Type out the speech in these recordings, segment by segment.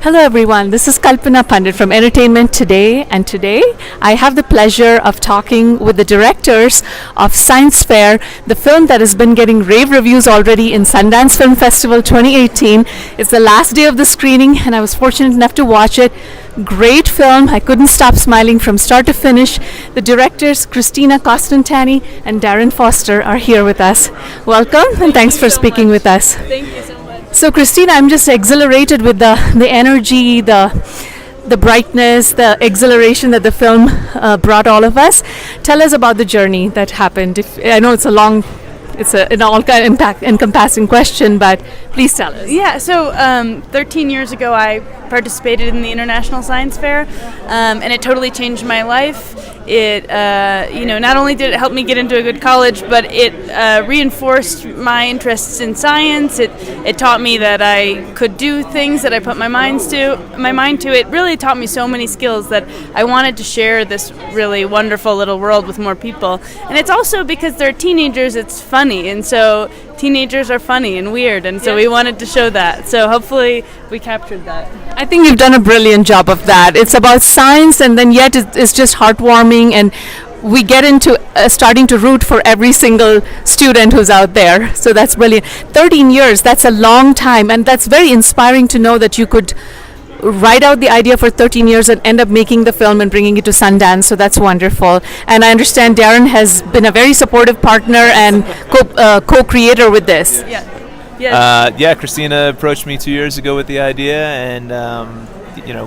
Hello everyone, this is Kalpana Pandit from Entertainment Today, and today I have the pleasure of talking with the directors of Science Fair, the film that has been getting rave reviews already in Sundance Film Festival 2018. It's the last day of the screening and I was fortunate enough to watch it. Great film, I couldn't stop smiling from start to finish. The directors Cristina, Costantini and Darren Foster are here with us. Welcome and thanks for speaking with us. Thank you so much. So Cristina, I'm just exhilarated with the energy, the brightness, the exhilaration that the film brought all of us. Tell us about the journey that happened. I know it's an all kind of encompassing question, but please tell us. Yeah, so 13 years ago I participated in the International Science Fair, and it totally changed my life. It, not only did it help me get into a good college, but it reinforced my interests in science. It taught me that I could do things that I put my mind to. It really taught me so many skills that I wanted to share this really wonderful little world with more people. And it's also because they're teenagers, it's funny, and so teenagers are funny and weird, and so we wanted to show that. So hopefully we captured that. I think you've done a brilliant job of that. It's about science, and then yet it's just heartwarming, and we get into starting to root for every single student who's out there. So that's brilliant. 13 years, that's a long time, and that's very inspiring to know that you could write out the idea for 13 years and end up making the film and bringing it to Sundance. So that's wonderful. And I understand Darren has been a very supportive partner and co-creator with this. Cristina approached me 2 years ago with the idea, and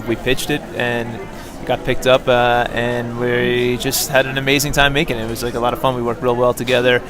we pitched it and got picked up, and we just had an amazing time making it. It was like a lot of fun. We worked real well together.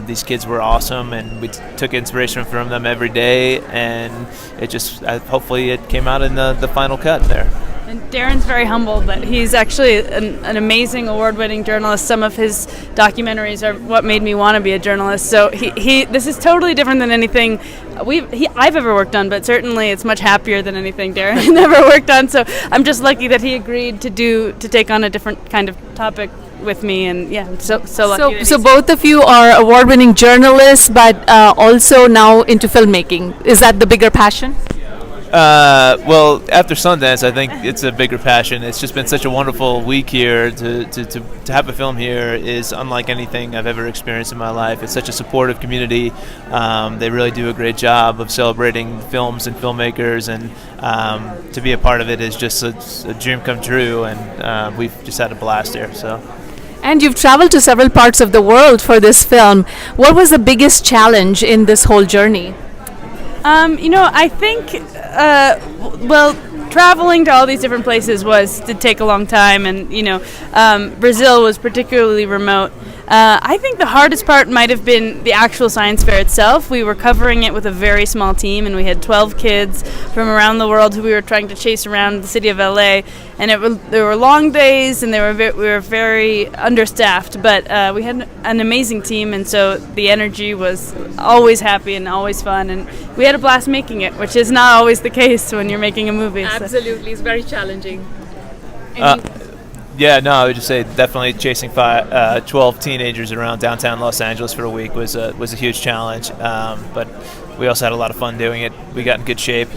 These kids were awesome, and we took inspiration from them every day, and it just hopefully it came out in the final cut there. And Darren's very humble, but he's actually an amazing award-winning journalist. Some of his documentaries are what made me want to be a journalist. So this is totally different than anything I've ever worked on, but certainly it's much happier than anything Darren ever worked on. So I'm just lucky that he agreed to take on a different kind of topic with me, and I'm so lucky. So both of you are award-winning journalists, but also now into filmmaking. Is that the bigger passion? Well, after Sundance, I think it's a bigger passion. It's just been such a wonderful week here. To have a film here is unlike anything I've ever experienced in my life. It's such a supportive community. They really do a great job of celebrating films and filmmakers, and to be a part of it is just a dream come true, and we've just had a blast here. So. And you've traveled to several parts of the world for this film. What was the biggest challenge in this whole journey? I think, traveling to all these different places did take a long time, and, Brazil was particularly remote. I think the hardest part might have been the actual science fair itself. We were covering it with a very small team, and we had 12 kids from around the world who we were trying to chase around the city of LA. And there were long days, and we were very understaffed. But we had an amazing team, and so the energy was always happy and always fun. And we had a blast making it, which is not always the case when you're making a movie. Absolutely, it's very challenging. I would just say definitely chasing 12 teenagers around downtown Los Angeles for a week was a huge challenge. But we also had a lot of fun doing it. We got in good shape,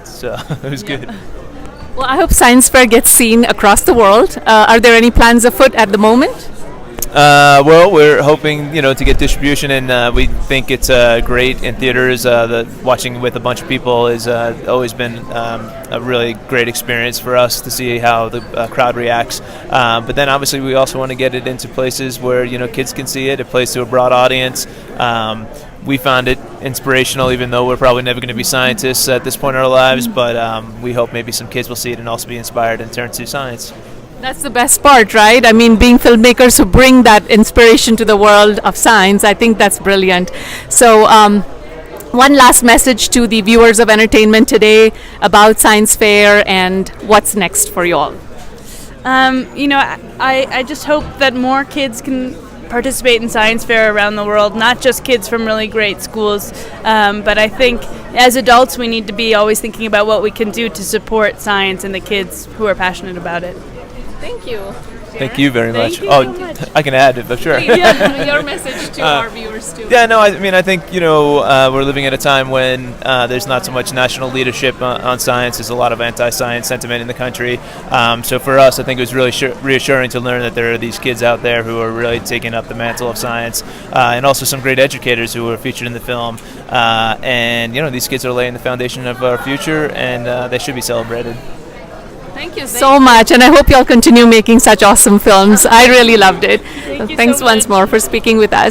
so it was good. Well, I hope Science Fair gets seen across the world. Are there any plans afoot at the moment? We're hoping, to get distribution, and we think it's great in theaters. Watching with a bunch of people has always been a really great experience for us to see how the crowd reacts. But then obviously we also want to get it into places where, kids can see it. It plays to a broad audience. We found it inspirational, even though we're probably never going to be scientists at this point in our lives. But we hope maybe some kids will see it and also be inspired and turn to science. That's the best part, right? I mean, being filmmakers who bring that inspiration to the world of science, I think that's brilliant. So one last message to the viewers of Entertainment Today about Science Fair and what's next for you all. I just hope that more kids can participate in Science Fair around the world, not just kids from really great schools, but I think as adults we need to be always thinking about what we can do to support science and the kids who are passionate about it. Thank you. Thank you very Thank much. you Oh, so much. I can add if sure. Your message to our viewers too. Yeah, no, I mean, I think, we're living at a time when there's not so much national leadership on science. There's a lot of anti-science sentiment in the country. So for us, I think it was really reassuring to learn that there are these kids out there who are really taking up the mantle of science, and also some great educators who were featured in the film. And, these kids are laying the foundation of our future, and they should be celebrated. Thank you so much, and I hope you all continue making such awesome films. I really loved it. Thank you Thanks so once much. more for speaking with us.